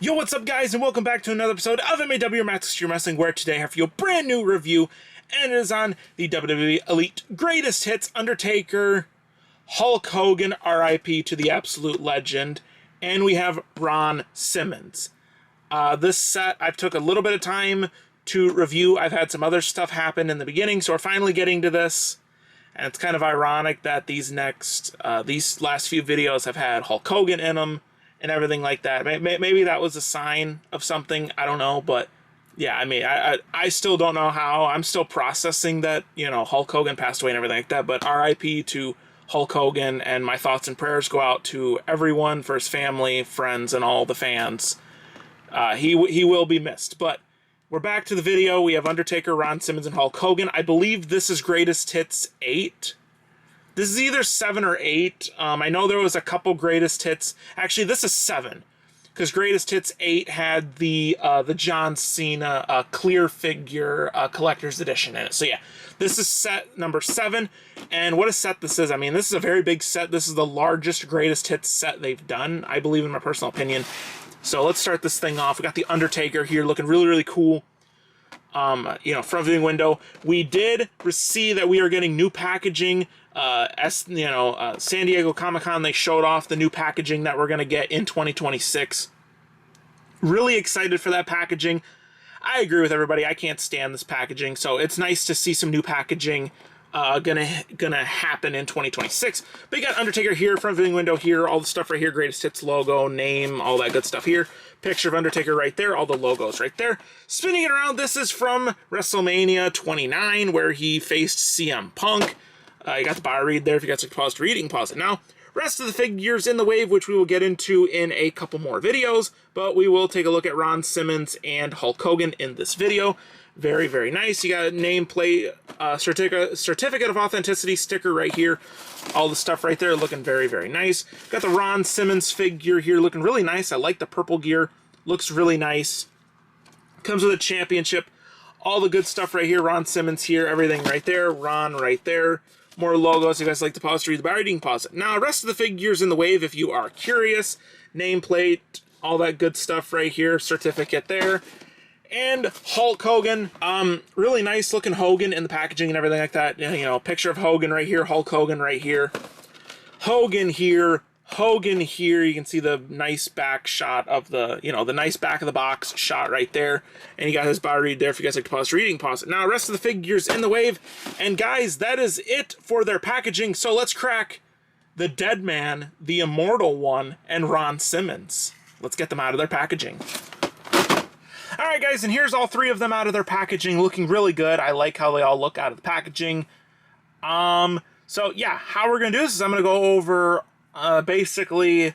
Yo, what's up, guys, and welcome back to another episode of MAW Max Extreme Wrestling, where today I have for you a brand new review, and it is on the WWE Elite Greatest Hits Undertaker, Hulk Hogan, RIP to the absolute legend, and we have Ron Simmons. This set, I've took a little bit of time to review. I've had some other stuff happen in the beginning, so we're finally getting to this, and it's kind of ironic that these last few videos have had Hulk Hogan in them, and everything like that. Maybe that was a sign of something, I don't know, but yeah, I mean, I still don't know how. I'm still processing that, you know, Hulk Hogan passed away and everything like that, but RIP to Hulk Hogan, and my thoughts and prayers go out to everyone, for his family, friends, and all the fans. He will be missed, but we're back to the video. We have Undertaker, Ron Simmons, and Hulk Hogan. I believe this is Greatest Hits 8. This is either 7 or 8. I know there was a couple Greatest Hits. Actually, this is 7, because Greatest Hits 8 had the John Cena clear figure collector's edition in it. So yeah, this is set number 7, and what a set this is. I mean, this is a very big set. This is the largest Greatest Hits set they've done, I believe, in my personal opinion. So let's start this thing off. We got the Undertaker here looking really, really cool. You know, front viewing window. We did see that we are getting new packaging. San Diego Comic-Con, they showed off the new packaging that we're going to get in 2026. Really excited for that packaging. I agree with everybody. I can't stand this packaging, so it's nice to see some new packaging gonna happen in 2026. But you got Undertaker here, front viewing window here, all the stuff right here, Greatest Hits logo, name, all that good stuff here. Picture of Undertaker right there, all the logos right there. Spinning it around, this is from WrestleMania 29, where he faced CM Punk. You got the bar read there. If you got to pause to read, you can pause it now. Rest of the figures in the wave, which we will get into in a couple more videos, but we will take a look at Ron Simmons and Hulk Hogan in this video. Very, very nice. You got a nameplate, certificate of authenticity sticker right here. All the stuff right there looking very, very nice. Got the Ron Simmons figure here looking really nice. I like the purple gear. Looks really nice. Comes with a championship. All the good stuff right here. Ron Simmons here. Everything right there. Ron right there. More logos. If you guys like to pause to read the bar, you can pause it. Now, rest of the figures in the wave, if you are curious. Nameplate. All that good stuff right here. Certificate there. And Hulk Hogan, really nice looking Hogan in the packaging and everything like that. You know, picture of Hogan right here, Hulk Hogan right here. Hogan here, Hogan here. You can see the nice back shot of the, you know, the nice back of the box shot right there. And you got his bar read there. If you guys like to pause reading, pause it. Now, rest of the figures in the wave. And guys, that is it for their packaging. So let's crack the Dead Man, the Immortal One, and Ron Simmons. Let's get them out of their packaging. Alright guys, and here's all three of them out of their packaging, looking really good. I like how they all look out of the packaging. So yeah, how we're going to do this is I'm going to go over basically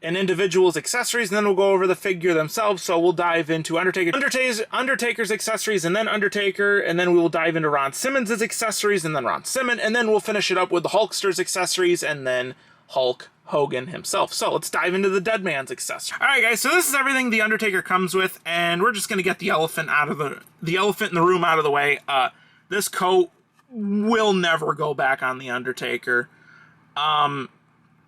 an individual's accessories, and then we'll go over the figure themselves. So we'll dive into Undertaker's accessories, and then Undertaker, and then we will dive into Ron Simmons' accessories, and then Ron Simmons, and then we'll finish it up with the Hulkster's accessories, and then Hulk Hogan himself. So let's dive into the Dead Man's accessory. All right, guys. So this is everything the Undertaker comes with, and we're just gonna get the elephant in the room out of the way. This coat will never go back on the Undertaker.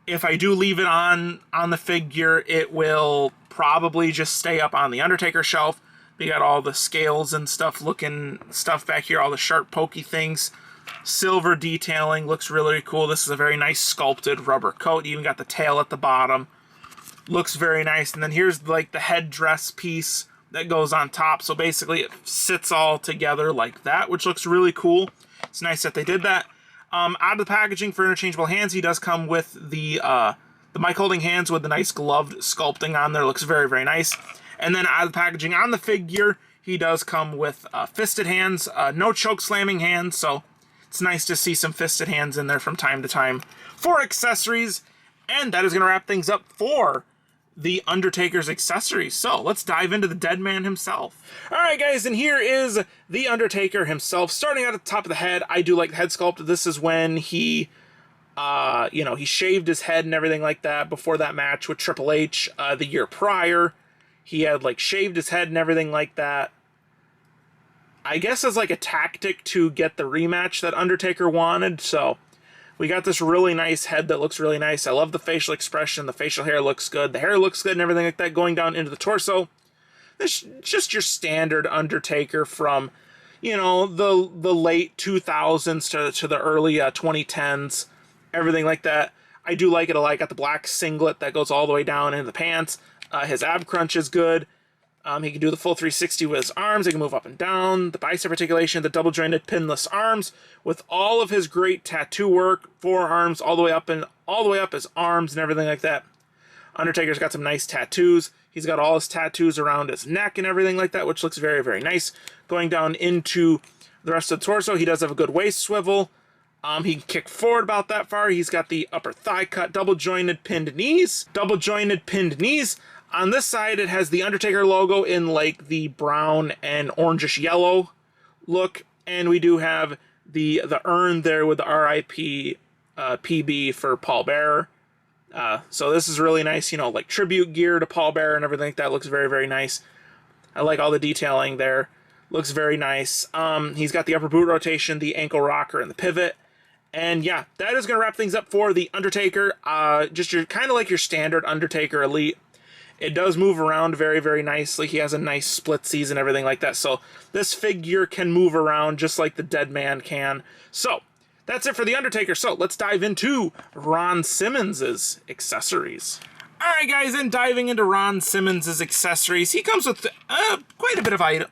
If I do leave it on the figure, it will probably just stay up on the Undertaker shelf. We got all the scales and stuff back here, all the sharp, pokey things. Silver detailing, looks really cool. This is a very nice sculpted rubber coat. You even got the tail at the bottom. Looks very nice. And then here's like the headdress piece that goes on top. So basically it sits all together like that, which looks really cool. It's nice that they did that. Out of the packaging for interchangeable hands, he does come with the mic holding hands with the nice gloved sculpting on there. Looks very, very nice. And then out of the packaging on the figure, he does come with fisted hands, no choke slamming hands. So it's nice to see some fisted hands in there from time to time for accessories. And that is going to wrap things up for the Undertaker's accessories. So let's dive into the Dead Man himself. All right, guys, and here is the Undertaker himself. Starting out at the top of the head, I do like the head sculpt. This is when he, you know, he shaved his head and everything like that before that match with Triple H the year prior. He had, like, shaved his head and everything like that. I guess as like a tactic to get the rematch that Undertaker wanted. So We got this really nice head that looks really nice. I love the facial expression. The facial hair looks good. The hair looks good and everything like that going down into the torso. This is just your standard Undertaker from, you know, the late 2000s to the early 2010s. Everything like that. I do like it a lot. I got the black singlet that goes all the way down into the pants. His ab crunch is good. He can do the full 360 with his arms. He can move up and down. The bicep articulation, the double jointed pinless arms, with all of his great tattoo work, forearms all the way up his arms and everything like that. Undertaker's got some nice tattoos. He's got all his tattoos around his neck and everything like that, which looks very, very nice. Going down into the rest of the torso, he does have a good waist swivel. He can kick forward about that far. He's got the upper thigh cut, double jointed pinned knees. Double jointed pinned knees. On this side, it has the Undertaker logo in like the brown and orangish yellow look. And we do have the urn there with the RIP PB for Paul Bearer. So this is really nice, you know, like tribute gear to Paul Bearer and everything like that. Looks very, very nice. I like all the detailing there. Looks very nice. He's got the upper boot rotation, the ankle rocker, and the pivot. And yeah, that is going to wrap things up for the Undertaker. Just your kind of like your standard Undertaker Elite. It does move around very, very nicely. He has a nice splitsies and everything like that. So this figure can move around just like the dead man can. So that's it for the Undertaker. So let's dive into Ron Simmons' accessories. All right, guys, and diving into Ron Simmons' accessories, he comes with quite a bit of items.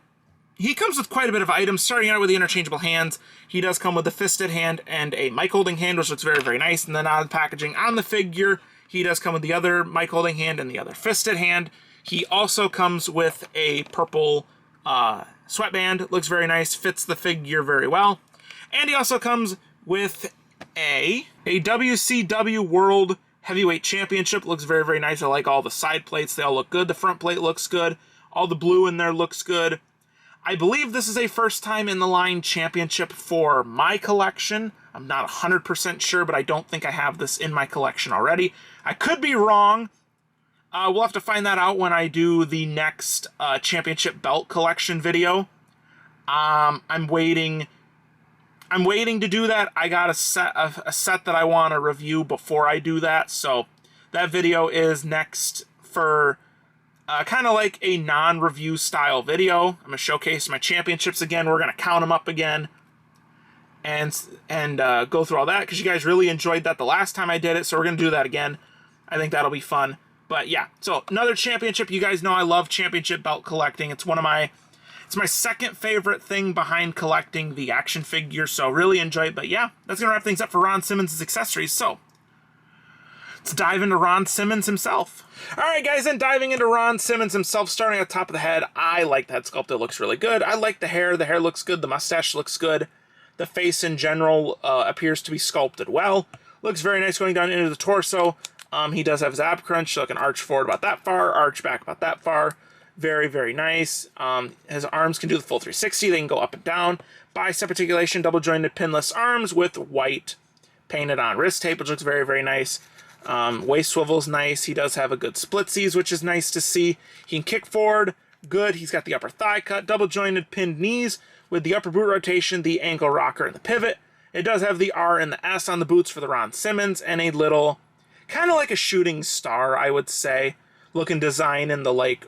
He comes with quite a bit of items, starting out with the interchangeable hands. He does come with a fisted hand and a mic holding hand, which looks very, very nice. And then on the packaging on the figure, he does come with the other mic holding hand and the other fisted hand. He also comes with a purple sweatband. Looks very nice, fits the figure very well. And he also comes with a WCW World Heavyweight Championship. Looks very, very nice. I like all the side plates. They all look good. The front plate looks good. All the blue in there looks good. I believe this is a first time in the line championship for my collection. I'm not 100% sure, but I don't think I have this in my collection already. I could be wrong. We'll have to find that out when I do the next championship belt collection video. I'm waiting to do that. I got a set that I want to review before I do that, so that video is next for kind of like a non-review style video. I'm going to showcase my championships again. We're going to count them up again and go through all that because you guys really enjoyed that the last time I did it, so we're going to do that again. I think that'll be fun. But yeah, so another championship. You guys know I love championship belt collecting. It's my second favorite thing behind collecting the action figures, so really enjoy it. But yeah, that's going to wrap things up for Ron Simmons' accessories. So let's dive into Ron Simmons himself. All right, guys, and diving into Ron Simmons himself, starting at the top of the head, I like the head sculpt. It looks really good. I like the hair. The hair looks good. The mustache looks good. The face in general appears to be sculpted well. Looks very nice going down into the torso. He does have his ab crunch, so I can arch forward about that far, arch back about that far. Very, very nice. His arms can do the full 360. They can go up and down. Bicep articulation, double jointed pinless arms with white painted on wrist tape, which looks very, very nice. Waist swivel's nice. He does have a good splitsies, which is nice to see. He can kick forward. Good. He's got the upper thigh cut, double jointed pinned knees with the upper boot rotation, the ankle rocker, and the pivot. It does have the R and the S on the boots for the Ron Simmons, and a little, kind of like a shooting star, I would say, looking design in the like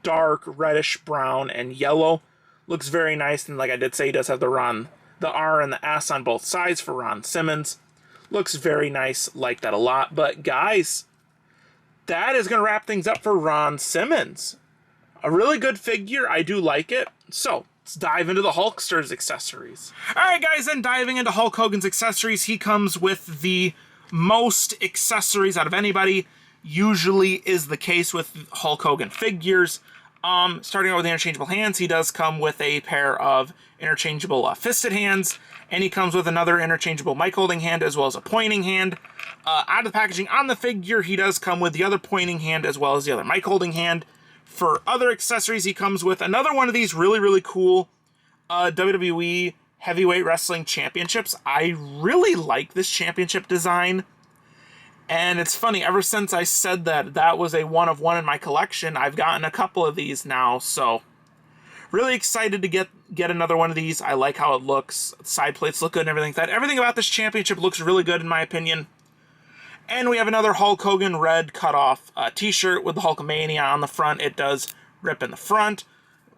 dark reddish brown and yellow. Looks very nice, and like I did say, he does have the R and the S on both sides for Ron Simmons. Looks very nice, like that a lot. But guys, that is going to wrap things up for Ron Simmons. A really good figure. I do like it. So let's dive into the Hulkster's accessories. All right, guys, and diving into Hulk Hogan's accessories, he comes with the most accessories out of anybody. Usually is the case with Hulk Hogan figures. Starting out with the interchangeable hands, he does come with a pair of interchangeable fisted hands, and he comes with another interchangeable mic holding hand as well as a pointing hand. Out of the packaging on the figure, he does come with the other pointing hand as well as the other mic holding hand. For other accessories, he comes with another one of these really, really cool WWE Heavyweight Wrestling Championships. I really like this championship design. And it's funny, ever since I said that was a one of one in my collection, I've gotten a couple of these now, so Really excited to get another one of these. I like how it looks. Side plates look good and everything like that. Everything about this championship looks really good in my opinion. And we have another Hulk Hogan red cut-off t-shirt with the Hulkamania on the front. It does rip in the front,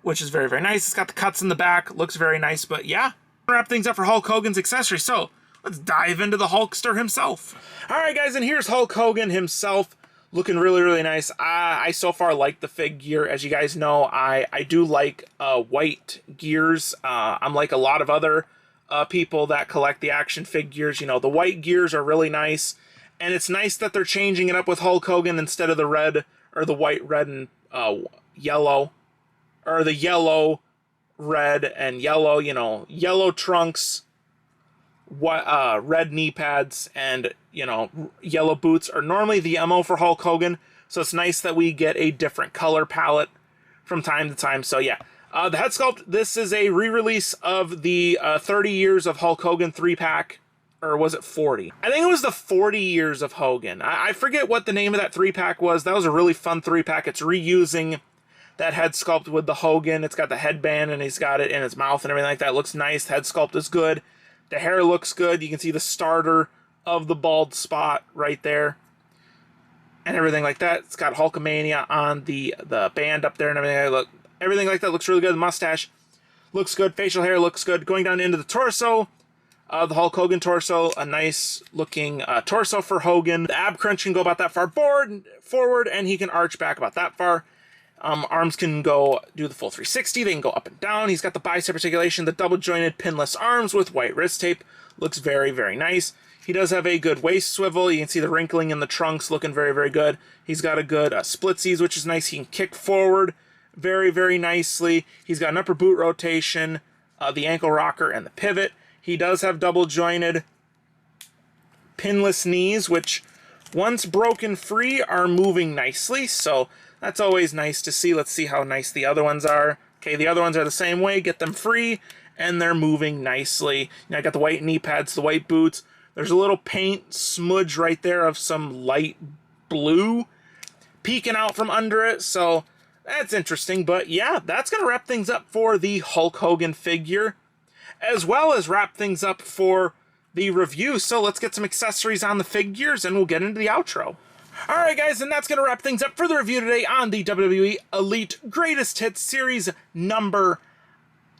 which is very, very nice. It's got the cuts in the back. Looks very nice. But yeah, wrap things up for Hulk Hogan's accessory. So let's dive into the Hulkster himself. All right, guys, and here's Hulk Hogan himself. Looking really, really nice. I so far like the figure. As you guys know, I do like white gears. I'm like a lot of other people that collect the action figures. You know, the white gears are really nice. And it's nice that they're changing it up with Hulk Hogan instead of the red, or the white, red, and yellow. Or the yellow, red, and yellow. You know, yellow trunks, red knee pads, and you know, yellow boots are normally the MO for Hulk Hogan, so it's nice that we get a different color palette from time to time. So yeah, the head sculpt, this is a re-release of the 30 years of Hulk Hogan 3-pack, or was it 40? I think it was the 40 years of Hogan. I forget what the name of that 3-pack was. That was a really fun 3-pack. It's reusing that head sculpt with the Hogan. It's got the headband and he's got it in his mouth and everything like that. It looks nice. The head sculpt is good. The hair looks good. You can see the starter of the bald spot right there. And everything like that. It's got Hulkamania on the band up there and everything. Everything like that looks really good. The mustache looks good. Facial hair looks good. Going down into the torso, the Hulk Hogan torso, a nice looking torso for Hogan. The ab crunch can go about that far forward, and he can arch back about that far. Arms can go do the full 360. They can go up and down. He's got the bicep articulation, the double jointed pinless arms with white wrist tape. Looks very, very nice. He does have a good waist swivel. You can see the wrinkling in the trunks looking very, very good. He's got a good splitsies, which is nice. He can kick forward very, very nicely. He's got an upper boot rotation, the ankle rocker, and the pivot. He does have double jointed pinless knees, which once broken free are moving nicely. So that's always nice to see. Let's see how nice the other ones are. Okay, the other ones are the same way. Get them free, and they're moving nicely. You know, I got the white knee pads, the white boots. There's a little paint smudge right there of some light blue peeking out from under it, so that's interesting. But yeah, that's going to wrap things up for the Hulk Hogan figure, as well as wrap things up for the review. So let's get some accessories on the figures, and we'll get into the outro. Alright guys, and that's going to wrap things up for the review today on the WWE Elite Greatest Hits Series number,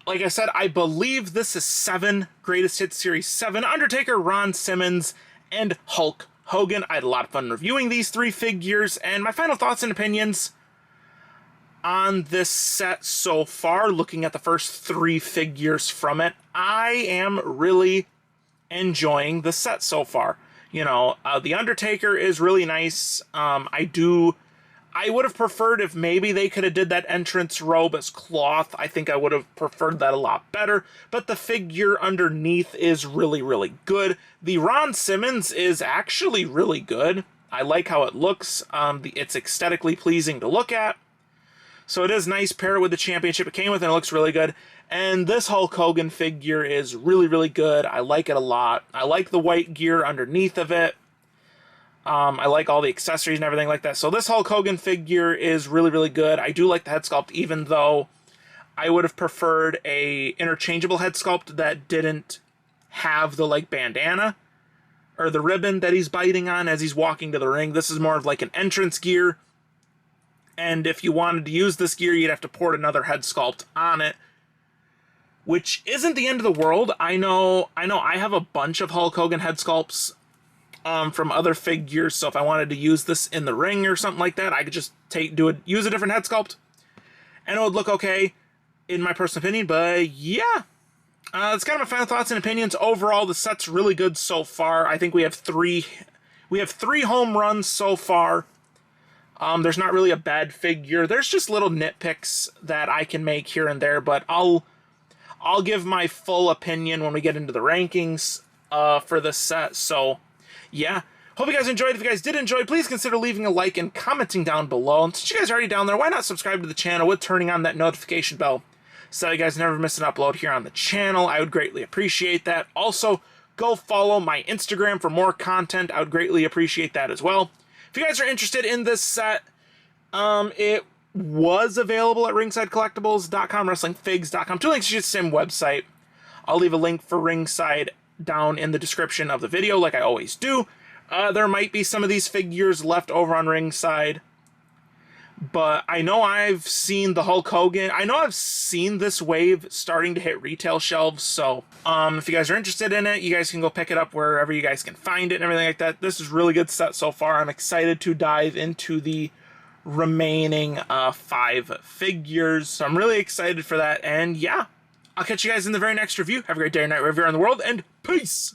like I said, I believe this is 7, Greatest Hits Series 7, Undertaker, Ron Simmons, and Hulk Hogan. I had a lot of fun reviewing these 3 figures, and my final thoughts and opinions on this set so far, looking at the first 3 figures from it, I am really enjoying the set so far. You know, the Undertaker is really nice. I would have preferred if maybe they could have did that entrance robe as cloth. I think I would have preferred that a lot better. But the figure underneath is really, really good. The Ron Simmons is actually really good. I like how it looks. It's aesthetically pleasing to look at. So it is nice. Pair it with the championship it came with, and it looks really good. And this Hulk Hogan figure is really, really good. I like it a lot. I like the white gear underneath of it. I like all the accessories and everything like that. So this Hulk Hogan figure is really, really good. I do like the head sculpt, even though I would have preferred a interchangeable head sculpt that didn't have the like bandana or the ribbon that he's biting on as he's walking to the ring. This is more of like an entrance gear. And if you wanted to use this gear, you'd have to port another head sculpt on it, which isn't the end of the world. I know I have a bunch of Hulk Hogan head sculpts from other figures, so if I wanted to use this in the ring or something like that, I could just use a different head sculpt, and it would look okay, in my personal opinion. But yeah, it's kind of my final thoughts and opinions. Overall, the set's really good so far. I think we have three home runs so far. There's not really a bad figure. There's just little nitpicks that I can make here and there, but I'll give my full opinion when we get into the rankings for this set. So yeah, hope you guys enjoyed. If you guys did enjoy, please consider leaving a like and commenting down below. And since you guys are already down there, why not subscribe to the channel with turning on that notification bell so you guys never miss an upload here on the channel. I would greatly appreciate that. Also, go follow my Instagram for more content. I would greatly appreciate that as well. If you guys are interested in this set, it was available at ringsidecollectibles.com, wrestlingfigs.com. Two links to the same website. I'll leave a link for Ringside down in the description of the video, like I always do. There might be some of these figures left over on Ringside, but I know I've seen the Hulk Hogan. I know I've seen this wave starting to hit retail shelves, so if you guys are interested in it, you guys can go pick it up wherever you guys can find it and everything like that. This is really good set so far. I'm excited to dive into the remaining 5 figures, so I'm really excited for that, and yeah, I'll catch you guys in the very next review. Have a great day or night wherever you're in the world, and peace!